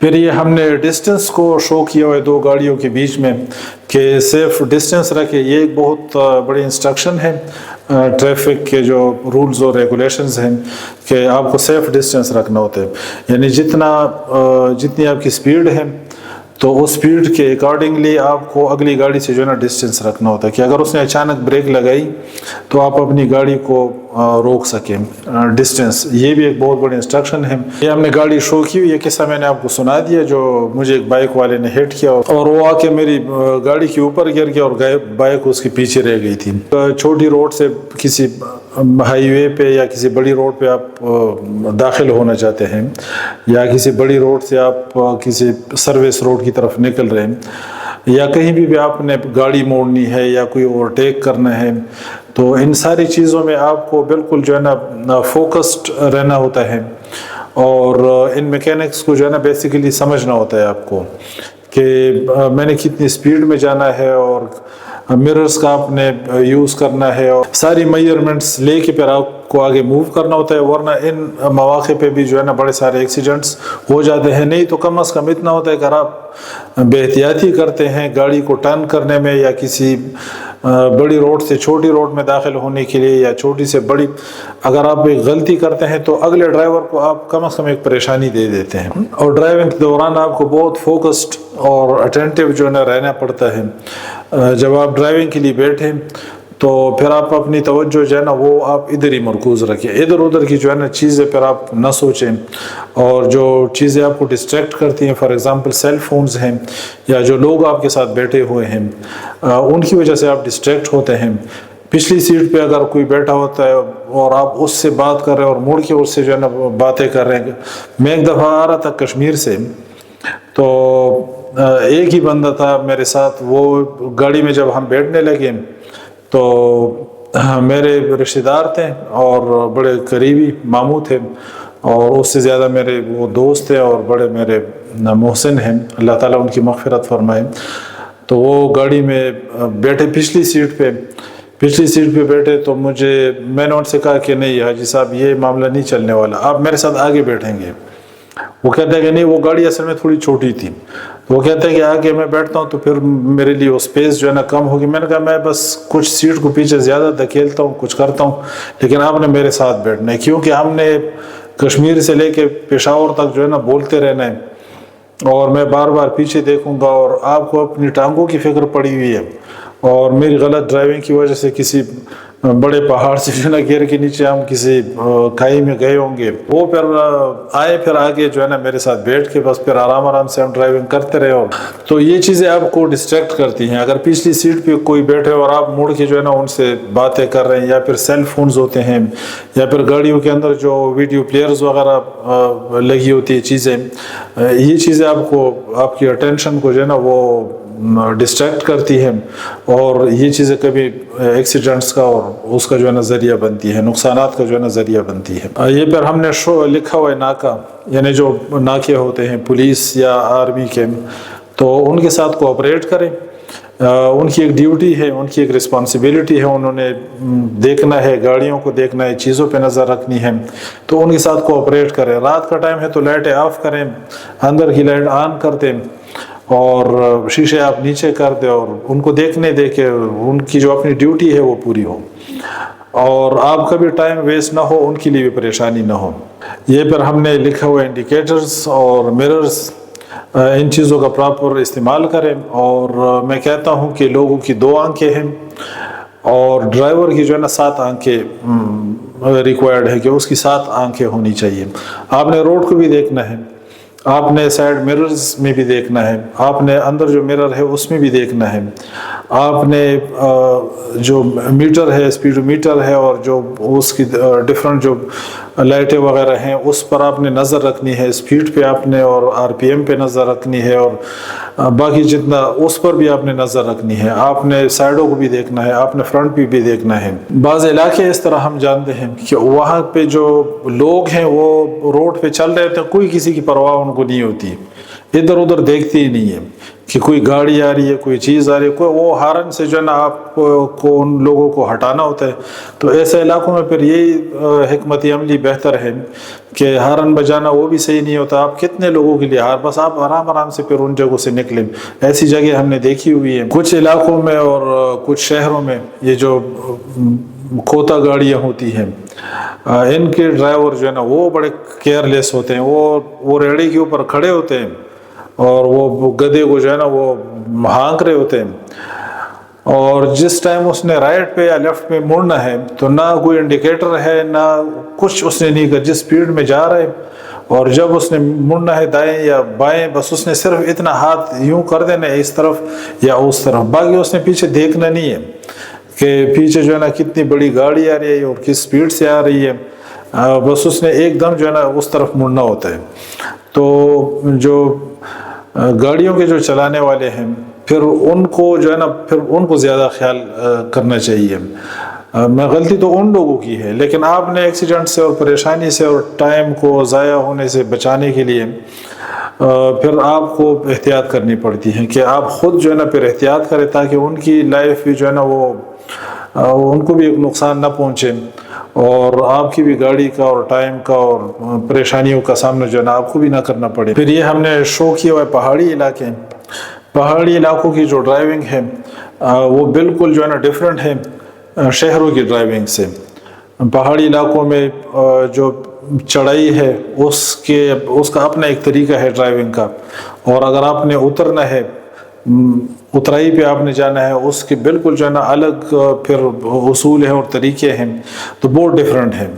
پھر یہ ہم نے ڈسٹنس کو شو کیا ہوا ہے دو گاڑیوں کے بیچ میں کہ سیف ڈسٹنس رکھے. یہ ایک بہت بڑی انسٹرکشن ہے ٹریفک کے جو رولز اور ریگولیشنز ہیں کہ آپ کو سیف ڈسٹنس رکھنا ہوتا ہے. یعنی جتنی آپ کی سپیڈ ہے تو اس سپیڈ کے اکارڈنگلی آپ کو اگلی گاڑی سے جو ہے نا ڈسٹنس رکھنا ہوتا ہے کہ اگر اس نے اچانک بریک لگائی تو آپ اپنی گاڑی کو روک سکیں ڈسٹنس. یہ بھی ایک بہت بڑی انسٹرکشن ہے. یہ ہم نے گاڑی شو کی ہوئی. یہ قصہ میں نے آپ کو سنا دیا جو مجھے ایک بائک والے نے ہٹ کیا اور وہ آ کے میری گاڑی کے اوپر گر گیا اور بائک اس کے پیچھے رہ گئی تھی. چھوٹی روڈ سے کسی ہائی وے پہ یا کسی بڑی روڈ پہ آپ داخل ہونا چاہتے ہیں یا کسی بڑی روڈ سے آپ کسی سروس روڈ کی طرف نکل رہے ہیں یا کہیں بھی آپ نے گاڑی موڑنی ہے یا کوئی اوورٹیک کرنا ہے تو ان ساری چیزوں میں آپ کو بالکل جو ہے نا فوکسڈ رہنا ہوتا ہے اور ان میکینکس کو جو ہے نا بیسیکلی سمجھنا ہوتا ہے آپ کو کہ میں نے کتنی سپیڈ میں جانا ہے اور مررز کا آپ نے یوز کرنا ہے اور ساری میجرمنٹس لے کے پھر آپ کو آگے موو کرنا ہوتا ہے. ورنہ ان مواقع پہ بھی جو ہے نا بڑے سارے ایکسیڈنٹس ہو جاتے ہیں. نہیں تو کم از کم اتنا ہوتا ہے کہ اگر آپ بے احتیاطی کرتے ہیں گاڑی کو ٹرن کرنے میں یا کسی بڑی روڈ سے چھوٹی روڈ میں داخل ہونے کے لیے یا چھوٹی سے بڑی اگر آپ ایک غلطی کرتے ہیں تو اگلے ڈرائیور کو آپ کم از کم ایک پریشانی دے دیتے ہیں. اور ڈرائیونگ کے دوران آپ کو بہت فوکسڈ اور اٹینٹیو جو ہے نا رہنا پڑتا ہے. جب آپ ڈرائیونگ کے لیے بیٹھیں تو پھر آپ اپنی توجہ جو ہے نا وہ آپ ادھر ہی مرکوز رکھیں. ادھر ادھر کی جو ہے نا چیزیں پھر آپ نہ سوچیں اور جو چیزیں آپ کو ڈسٹریکٹ کرتی ہیں فار ایگزامپل سیل فونز ہیں یا جو لوگ آپ کے ساتھ بیٹھے ہوئے ہیں ان کی وجہ سے آپ ڈسٹریکٹ ہوتے ہیں. پچھلی سیٹ پہ اگر کوئی بیٹھا ہوتا ہے اور آپ اس سے بات کر رہے ہیں اور مڑ کے اس سے جو ہے نا باتیں کر رہے ہیں. میں ایک دفعہ آ رہا تھا کشمیر سے تو ایک ہی بندہ تھا میرے ساتھ. وہ گاڑی میں جب ہم بیٹھنے لگے تو میرے رشتہ دار تھے اور بڑے قریبی ماموں تھے اور اس سے زیادہ میرے وہ دوست تھے اور بڑے میرے محسن ہیں اللہ تعالیٰ ان کی مغفرت فرمائے. تو وہ گاڑی میں بیٹھے پچھلی سیٹ پہ بیٹھے تو میں نے ان سے کہا کہ نہیں حاجی صاحب یہ معاملہ نہیں چلنے والا, آپ میرے ساتھ آگے بیٹھیں گے. وہ کہتے ہیں کہ نہیں, وہ گاڑی اصل میں تھوڑی چھوٹی تھی. وہ کہتے ہیں کہ آگے میں بیٹھتا ہوں تو پھر میرے لیے وہ اسپیس جو ہے نا کم ہوگی. میں نے کہا میں بس کچھ سیٹ کو پیچھے زیادہ دھکیلتا ہوں, کچھ کرتا ہوں, لیکن آپ نے میرے ساتھ بیٹھنا ہے کیونکہ ہم نے کشمیر سے لے کے پشاور تک جو ہے نا بولتے رہنا ہے اور میں بار بار پیچھے دیکھوں گا اور آپ کو اپنی ٹانگوں کی فکر پڑی ہوئی ہے اور میری غلط ڈرائیونگ کی وجہ سے کسی بڑے پہاڑ سے جو ہے نا گیر کے نیچے ہم کسی کھائی میں گئے ہوں گے. وہ پھر آگے جو ہے نا میرے ساتھ بیٹھ کے بس پھر آرام سے ہم ڈرائیونگ کرتے رہے. اور تو یہ چیزیں آپ کو ڈسٹریکٹ کرتی ہیں. اگر پچھلی سیٹ پہ کوئی بیٹھے اور آپ مڑ کے جو ہے نا ان سے باتیں کر رہے ہیں یا پھر سیل فونز ہوتے ہیں یا پھر گاڑیوں کے اندر جو ویڈیو پلیئرز وغیرہ لگی ہوتی ہے چیزیں, یہ چیزیں آپ کی اٹینشن کو جو ہے نا وہ ڈسٹریکٹ کرتی ہے اور یہ چیزیں کبھی ایکسیڈنٹس کا اور اس کا جو ہے نا ذریعہ بنتی ہے, نقصانات کا جو ہے نا ذریعہ بنتی ہے. یہ پھر ہم نے لکھا ہوا ہے ناکہ, یعنی جو ناکے ہوتے ہیں پولیس یا آرمی کے, تو ان کے ساتھ کوآپریٹ کریں. ان کی ایک ڈیوٹی ہے, ان کی ایک رسپانسبلٹی ہے, انہوں نے دیکھنا ہے, گاڑیوں کو دیکھنا ہے, چیزوں پہ نظر رکھنی ہے, تو ان کے ساتھ کوآپریٹ کریں. رات کا ٹائم ہے تو لائٹیں آف کریں, اندر کی لائٹ آن کر دیں اور شیشے آپ نیچے کر دیں اور ان کو دیکھنے دے کے ان کی جو اپنی ڈیوٹی ہے وہ پوری ہو اور آپ کا بھی ٹائم ویسٹ نہ ہو, ان کے لیے بھی پریشانی نہ ہو. یہ پھر ہم نے لکھا ہوا انڈیکیٹرز اور مررز, ان چیزوں کا پراپر استعمال کریں. اور میں کہتا ہوں کہ لوگوں کی 2 آنکھیں ہیں اور ڈرائیور کی جو ہے نا 7 آنکھیں ریکوائرڈ ہے کہ اس کی 7 آنکھیں ہونی چاہیے. آپ نے روڈ کو بھی دیکھنا ہے, آپ نے سائڈ مررز میں بھی دیکھنا ہے, آپ نے اندر جو مرر ہے اس میں بھی دیکھنا ہے, آپ نے جو میٹر ہے اسپیڈ میٹر ہے اور جو اس کی ڈفرنٹ جو لائٹیں وغیرہ ہیں اس پر آپ نے نظر رکھنی ہے, اسپیڈ پہ آپ نے اور RPM پہ نظر رکھنی ہے اور باقی جتنا اس پر بھی آپ نے نظر رکھنی ہے. آپ نے سائڈوں کو بھی دیکھنا ہے, آپ نے فرنٹ پہ بھی دیکھنا ہے. بعض علاقے اس طرح ہم جانتے ہیں کہ وہاں پہ جو لوگ ہیں وہ روڈ پہ چل رہے تھے, کوئی کسی کی پرواہ ان کو نہیں ہوتی, ادھر ادھر دیکھتے ہی نہیں ہے کہ کوئی گاڑی آ رہی ہے، کوئی چیز آ رہی ہے، کوئی وہ ہارن سے جو ہے نا آپ کو ان لوگوں کو ہٹانا ہوتا ہے. تو ایسے علاقوں میں پھر یہی حکمت عملی بہتر ہے کہ ہارن بجانا وہ بھی صحیح نہیں ہوتا. آپ کتنے لوگوں کے لیے بس آپ آرام سے پھر ان جگہوں سے نکلیں. ایسی جگہ ہم نے دیکھی ہوئی ہے کچھ علاقوں میں اور کچھ شہروں میں. یہ جو کھوتا گاڑیاں ہوتی ہیں ان کے ڈرائیور جو ہے نا وہ بڑے کیئر لیس ہوتے ہیں. وہ ریڑھی کے اوپر کھڑے ہوتے ہیں اور وہ گدھے کو جو ہے نا وہ ہانک رہے ہوتے ہیں، اور جس ٹائم اس نے رائٹ پہ یا لیفٹ پہ مڑنا ہے تو نہ کوئی انڈیکیٹر ہے نہ کچھ اس نے نہیں کر، جس سپیڈ میں جا رہا ہے. اور جب اس نے مڑنا ہے دائیں یا بائیں بس اس نے صرف اتنا ہاتھ یوں کر دینا ہے اس طرف یا اس طرف، باقی اس نے پیچھے دیکھنا نہیں ہے کہ پیچھے جو ہے نا کتنی بڑی گاڑی آ رہی ہے اور کس سپیڈ سے آ رہی ہے. بس اس نے ایک دم جو ہے نا اس طرف مڑنا ہوتا ہے. تو جو گاڑیوں کے جو چلانے والے ہیں پھر ان کو جو ہے نا پھر ان کو زیادہ خیال کرنا چاہیے. میں غلطی تو ان لوگوں کی ہے، لیکن آپ نے ایکسیڈنٹ سے اور پریشانی سے اور ٹائم کو ضائع ہونے سے بچانے کے لیے پھر آپ کو احتیاط کرنی پڑتی ہے کہ آپ خود جو ہے نا پھر احتیاط کریں تاکہ ان کی لائف بھی جو ہے نا وہ ان کو بھی ایک نقصان نہ پہنچے اور آپ کی بھی گاڑی کا اور ٹائم کا اور پریشانیوں کا سامنا جو ہے نا آپ کو بھی نہ کرنا پڑے. پھر یہ ہم نے شو کیا ہوا ہے پہاڑی علاقوں کی جو ڈرائیونگ ہے وہ بالکل جو ہے نا ڈیفرنٹ ہے شہروں کی ڈرائیونگ سے. پہاڑی علاقوں میں جو چڑھائی ہے اس کا اپنا ایک طریقہ ہے ڈرائیونگ کا، اور اگر آپ نے اترنا ہے اترائی پہ آپ نے جانا ہے اس کے بالکل جو ہے نا الگ پھر اصول ہیں اور طریقے ہیں، تو بہت ڈیفرنٹ ہیں.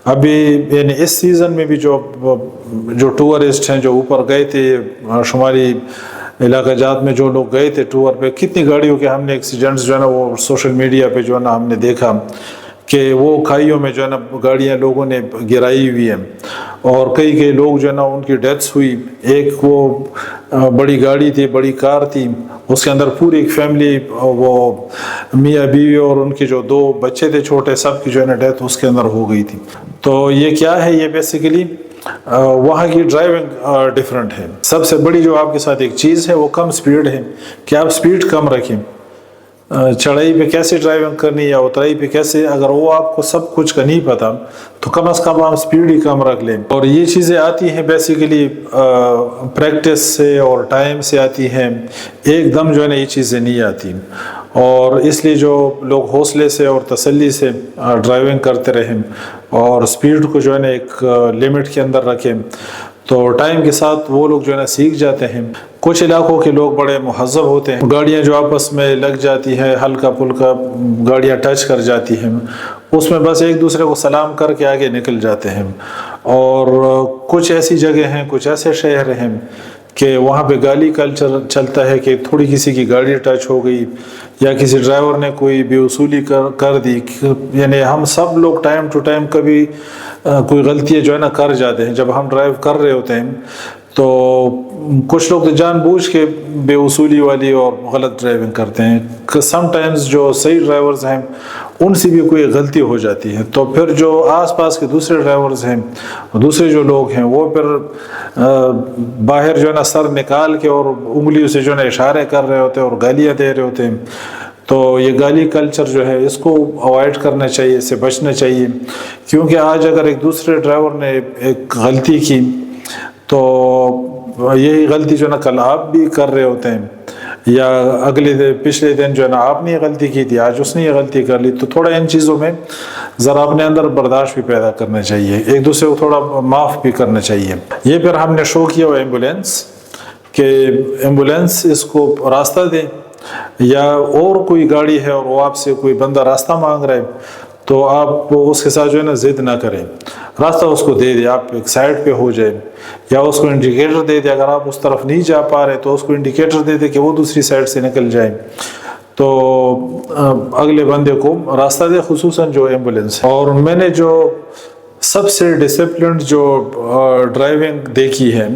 ابھی یعنی اس سیزن میں بھی جو ٹورسٹ ہیں جو اوپر گئے تھے شمالی علاقہ جات میں، جو لوگ گئے تھے ٹور پہ، کتنی گاڑیوں کے ہم نے ایکسیڈنٹس جو ہے نا وہ سوشل میڈیا پہ جو ہے نا ہم نے دیکھا کہ وہ کھائیوں میں جو ہے نا گاڑیاں لوگوں نے گرائی ہوئی ہیں اور کئی لوگ جو ہے نا ان کی ڈیتھس ہوئی. ایک وہ بڑی گاڑی تھی، بڑی کار تھی، اس کے اندر پوری ایک فیملی، وہ میاں بیوی اور ان کے جو 2 بچے تھے چھوٹے، سب کی جو ہے نا ڈیتھ اس کے اندر ہو گئی تھی. تو یہ کیا ہے؟ یہ بیسیکلی وہاں کی ڈرائیونگ ڈیفرنٹ ہے. سب سے بڑی جو آپ کے ساتھ ایک چیز ہے وہ کم سپیڈ ہے کہ آپ سپیڈ کم رکھیں. چڑھائی پہ کیسے ڈرائیونگ کرنی یا اترائی پہ کیسے، اگر وہ آپ کو سب کچھ کا نہیں پتا تو کم از کم آپ سپیڈ ہی کم رکھ لیں. اور یہ چیزیں آتی ہیں بیسیکلی پریکٹس سے اور ٹائم سے آتی ہیں، ایک دم جو ہے نا یہ چیزیں نہیں آتی. اور اس لیے جو لوگ حوصلے سے اور تسلی سے ڈرائیونگ کرتے رہیں اور سپیڈ کو جو ہے نا ایک لمٹ کے اندر رکھیں تو ٹائم کے ساتھ وہ لوگ جو ہے نا سیکھ جاتے ہیں. کچھ علاقوں کے لوگ بڑے مہذب ہوتے ہیں، گاڑیاں جو آپس میں لگ جاتی ہیں، ہلکا پھلکا گاڑیاں ٹچ کر جاتی ہیں، اس میں بس ایک دوسرے کو سلام کر کے آگے نکل جاتے ہیں. اور کچھ ایسی جگہ ہیں، کچھ ایسے شہر ہیں کہ وہاں پہ گالی کلچر چلتا ہے کہ تھوڑی کسی کی گاڑی ٹچ ہو گئی یا کسی ڈرائیور نے کوئی بے اصولی کر دی. یعنی ہم سب لوگ ٹائم ٹو ٹائم کبھی کوئی غلطیاں جو ہے نا کر جاتے ہیں. جب ہم ڈرائیو کر رہے ہوتے ہیں تو کچھ لوگ تو جان بوجھ کے بے اصولی والی اور غلط ڈرائیونگ کرتے ہیں. سم ٹائمز جو صحیح ڈرائیورز ہیں ان سے بھی کوئی غلطی ہو جاتی ہے تو پھر جو آس پاس کے دوسرے ڈرائیورز ہیں، دوسرے جو لوگ ہیں، وہ پھر باہر جو ہے نا سر نکال کے اور انگلیوں سے جو ہے نا اشارے کر رہے ہوتے ہیں اور گالیاں دے رہے ہوتے ہیں. تو یہ گالی کلچر جو ہے اس کو اوائڈ کرنا چاہیے، اس سے بچنا چاہیے. کیونکہ آج اگر ایک دوسرے ڈرائیور نے ایک غلطی کی تو یہی غلطی جو ہے نا کل آپ بھی کر رہے ہوتے ہیں، یا پچھلے دن جو ہے نا آپ نے یہ غلطی کی تھی، آج اس نے یہ غلطی کر لی. تو تھوڑا ان چیزوں میں ذرا اپنے اندر برداشت بھی پیدا کرنا چاہیے، ایک دوسرے کو تھوڑا معاف بھی کرنا چاہیے. یہ پھر ہم نے شو کیا ہوا ایمبولینس کہ ایمبولینس اس کو راستہ دے، یا اور کوئی گاڑی ہے اور وہ آپ سے کوئی بندہ راستہ مانگ رہا ہے تو آپ اس کے ساتھ جو ہے نا ضد نہ کریں، راستہ اس کو دے دیں، آپ ایک سائڈ پہ ہو جائیں یا اس کو انڈیکیٹر دے دیں. اگر آپ اس طرف نہیں جا پا رہے تو اس کو انڈیکیٹر دے دیں کہ وہ دوسری سائڈ سے نکل جائیں تو اگلے بندے کو راستہ دے، خصوصاً جو ایمبولینس. اور میں نے جو سب سے ڈسپلنڈ جو ڈرائیونگ دیکھی ہے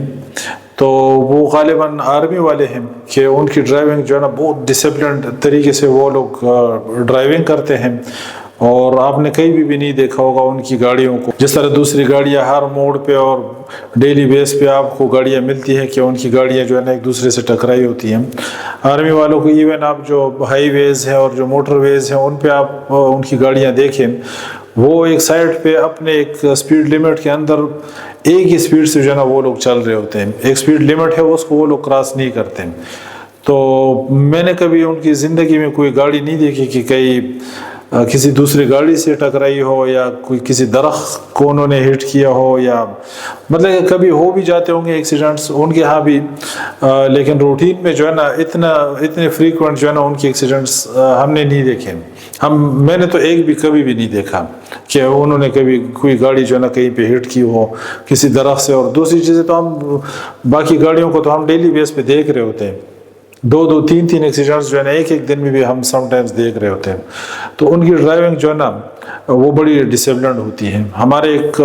تو وہ غالباً آرمی والے ہیں کہ ان کی ڈرائیونگ جو ہے نا بہت ڈسپلنڈ طریقے سے وہ لوگ ڈرائیونگ کرتے ہیں. اور آپ نے کہیں بھی نہیں دیکھا ہوگا ان کی گاڑیوں کو، جس طرح دوسری گاڑیاں ہر موڑ پہ اور ڈیلی بیس پہ آپ کو گاڑیاں ملتی ہیں کہ ان کی گاڑیاں جو ہے نا ایک دوسرے سے ٹکرائی ہوتی ہیں۔ آرمی والوں کو ایون آپ جو ہائی ویز ہیں اور جو موٹر ویز ہیں ان پہ آپ ان کی گاڑیاں دیکھیں، وہ ایک سائڈ پہ اپنے ایک سپیڈ لیمٹ کے اندر ایک ہی سپیڈ سے جو ہے نا وہ لوگ چل رہے ہوتے ہیں، ایک سپیڈ لیمٹ ہے اس کو وہ لوگ کراس نہیں کرتے۔ تو میں نے کبھی ان کی زندگی میں کوئی گاڑی نہیں دیکھی کہ کسی دوسری گاڑی سے ٹکرائی ہو یا کوئی کسی درخت کو انہوں نے ہٹ کیا ہو، یا مطلب کہ کبھی ہو بھی جاتے ہوں گے ایکسیڈنٹس ان کے ہاں بھی، لیکن روٹین میں جو ہے نا اتنے فریکوینٹ جو ہے نا ان کے ایکسیڈنٹس ہم نے نہیں دیکھے۔ میں نے تو ایک بھی کبھی بھی نہیں دیکھا کہ انہوں نے کبھی کوئی گاڑی جو ہے نا کہیں پہ ہٹ کی ہو کسی درخت سے۔ اور دوسری چیزیں تو ہم باقی گاڑیوں کو تو ہم ڈیلی بیس پہ دیکھ رہے ہوتے ہیں، 2 3 ایکسیڈنٹس جو ہے نا ایک دن میں بھی ہم سم ٹائمز دیکھ رہے ہوتے ہیں۔ تو ان کی ڈرائیونگ جو ہے نا وہ بڑی ڈسپلنڈ ہوتی ہے۔ ہمارے ایک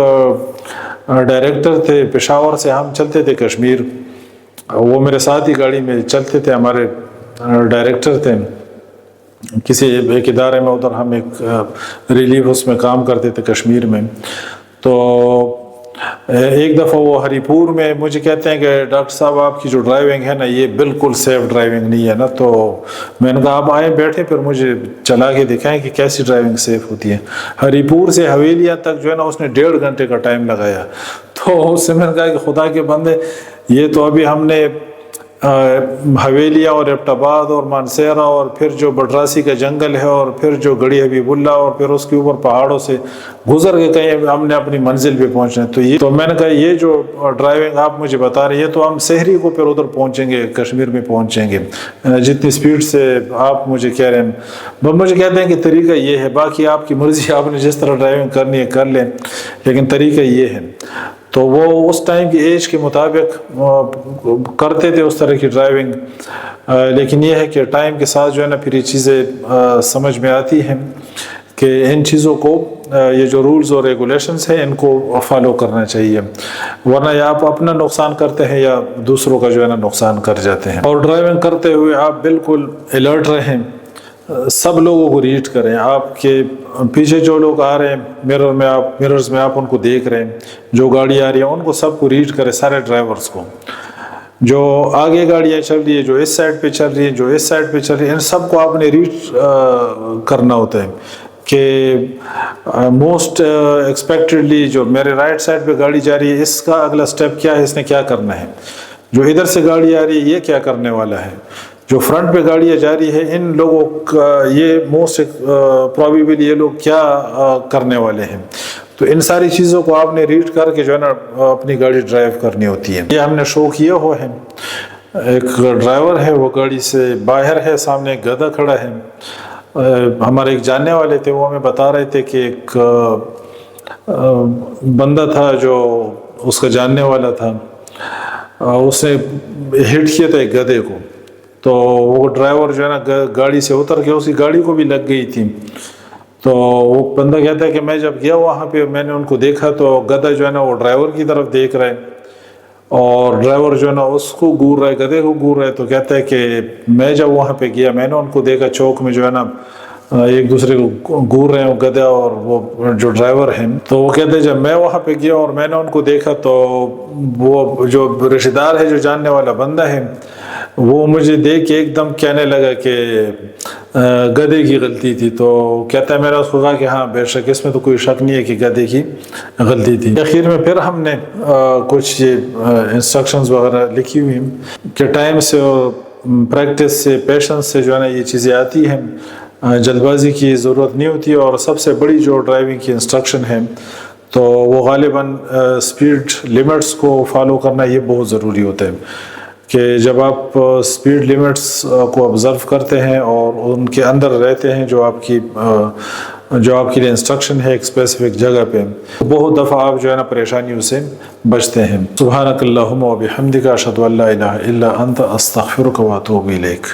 ڈائریکٹر تھے پشاور سے، ہم چلتے تھے کشمیر، وہ میرے ساتھ ہی گاڑی میں چلتے تھے، ہمارے ڈائریکٹر تھے کسی ایک ادارے میں، ادھر ہم ایک ریلیف اس میں کام کرتے تھے کشمیر میں۔ تو ایک دفعہ وہ ہری پور میں مجھے کہتے ہیں کہ ڈاکٹر صاحب آپ کی جو ڈرائیونگ ہے نا یہ بالکل سیف ڈرائیونگ نہیں ہے نا۔ تو میں نے کہا آپ آئیں بیٹھے پھر مجھے چلا کے دکھائیں کہ کیسی ڈرائیونگ سیف ہوتی ہے۔ ہری پور سے حویلیاں تک جو ہے نا اس نے 1.5 گھنٹے کا ٹائم لگایا۔ تو اس سے میں نے کہا کہ خدا کے بندے، یہ تو ابھی ہم نے حویلیاں اور ایبٹ آباد اور مانسیرا اور پھر جو بٹراسی کا جنگل ہے اور پھر جو گڑھی حبیب اللہ اور پھر اس کے اوپر پہاڑوں سے گزر کے کہیں ہم نے اپنی منزل پہ پہنچنا ہے۔ تو میں نے کہا یہ جو ڈرائیونگ آپ مجھے بتا رہے ہیں تو ہم سحری کو پھر ادھر پہنچیں گے، کشمیر میں پہنچیں گے جتنی سپیڈ سے آپ مجھے کہہ رہے ہیں۔ مجھے کہتے ہیں کہ طریقہ یہ ہے، باقی آپ کی مرضی، آپ نے جس طرح ڈرائیونگ کرنی ہے کر لیں، لیکن طریقہ یہ ہے۔ تو وہ اس ٹائم کی ایج کے مطابق کرتے تھے اس طرح کی ڈرائیونگ، لیکن یہ ہے کہ ٹائم کے ساتھ جو ہے نا پھر یہ چیزیں سمجھ میں آتی ہیں کہ ان چیزوں کو، یہ جو رولز اور ریگولیشنز ہیں ان کو فالو کرنا چاہیے، ورنہ یا آپ اپنا نقصان کرتے ہیں یا دوسروں کا جو ہے نا نقصان کر جاتے ہیں۔ اور ڈرائیونگ کرتے ہوئے آپ بالکل الرٹ رہیں، سب لوگوں کو ریڈ کریں، آپ کے پیچھے جو لوگ آ رہے ہیں مررز میں آپ ان کو دیکھ رہے ہیں، جو گاڑی آ رہی ہے ان کو سب کو ریڈ کریں، سارے ڈرائیورز کو، جو آگے گاڑیاں چل رہی ہے، جو اس سائڈ پہ چل رہی ہیں، جو اس سائڈ پہ چل رہی ہیں، ان سب کو آپ نے ریڈ کرنا ہوتا ہے کہ موسٹ ایکسپیکٹڈلی جو میرے رائٹ سائڈ پہ گاڑی جا رہی ہے اس کا اگلا سٹیپ کیا ہے، اس نے کیا کرنا ہے، جو ادھر سے گاڑی آ رہی ہے یہ کیا کرنے والا ہے، جو فرنٹ پہ گاڑیاں جا رہی ہے ان لوگوں کا یہ موسٹ پروبیبلی یہ لوگ کیا کرنے والے ہیں۔ تو ان ساری چیزوں کو آپ نے ریڈ کر کے جو ہے نا اپنی گاڑی ڈرائیو کرنی ہوتی ہے۔ یہ ہم نے شو کیے ہوئے ہیں، ایک ڈرائیور ہے وہ گاڑی سے باہر ہے، سامنے ایک گدھا کھڑا ہے، ہمارے ایک جاننے والے تھے وہ ہمیں بتا رہے تھے کہ ایک بندہ تھا جو اس کا جاننے والا تھا، اس نے ہٹ کیا تھا ایک گدھے کو، تو وہ ڈرائیور جو ہے نا گاڑی سے اتر کے اس کی گاڑی کو بھی لگ گئی تھی۔ تو وہ بندہ کہتا ہے کہ میں جب گیا وہاں پہ میں نے ان کو دیکھا تو گدھا جو ہے نا وہ ڈرائیور کی طرف دیکھ رہا ہے اور ڈرائیور جو ہے نا اس کو گور رہا ہے، گدھے کو گور رہا ہے۔ تو کہتا ہے کہ میں جب وہاں پہ گیا میں نے ان کو دیکھا چوک میں جو ہے نا ایک دوسرے کو گور رہے ہیں گدھا اور وہ جو ڈرائیور ہیں۔ تو وہ کہتے ہیں جب میں وہاں پہ گیا اور میں نے ان کو دیکھا تو وہ جو رشتہ دار ہے، جو جاننے والا بندہ ہے، وہ مجھے دیکھ کے ایک دم کہنے لگا کہ گدھے کی غلطی تھی۔ تو کہتا ہے میں نے اس کو کہا کہ ہاں بے شک اس میں تو کوئی شک نہیں ہے کہ گدھے کی غلطی تھی۔ آخر میں پھر ہم نے کچھ انسٹرکشنز وغیرہ لکھی ہوئی ہیں کہ ٹائم سے اور پریکٹس سے، پیشنس سے جو ہے نا یہ چیزیں آتی ہیں، جلد بازی کی ضرورت نہیں ہوتی۔ اور سب سے بڑی جو ڈرائیونگ کی انسٹرکشن ہے تو وہ غالباً سپیڈ لیمٹس کو فالو کرنا یہ بہت ضروری ہوتا ہے کہ جب آپ سپیڈ لیمٹس کو آبزرو کرتے ہیں اور ان کے اندر رہتے ہیں جو آپ کی لیے انسٹرکشن ہے ایک اسپیسیفک جگہ پہ، بہت دفعہ آپ جو ہے نا پریشانیوں سے بچتے ہیں۔ سبحانک اللہم و بحمدک اشہد ان لا الہ الا انت استغفرک و اتوب الیک۔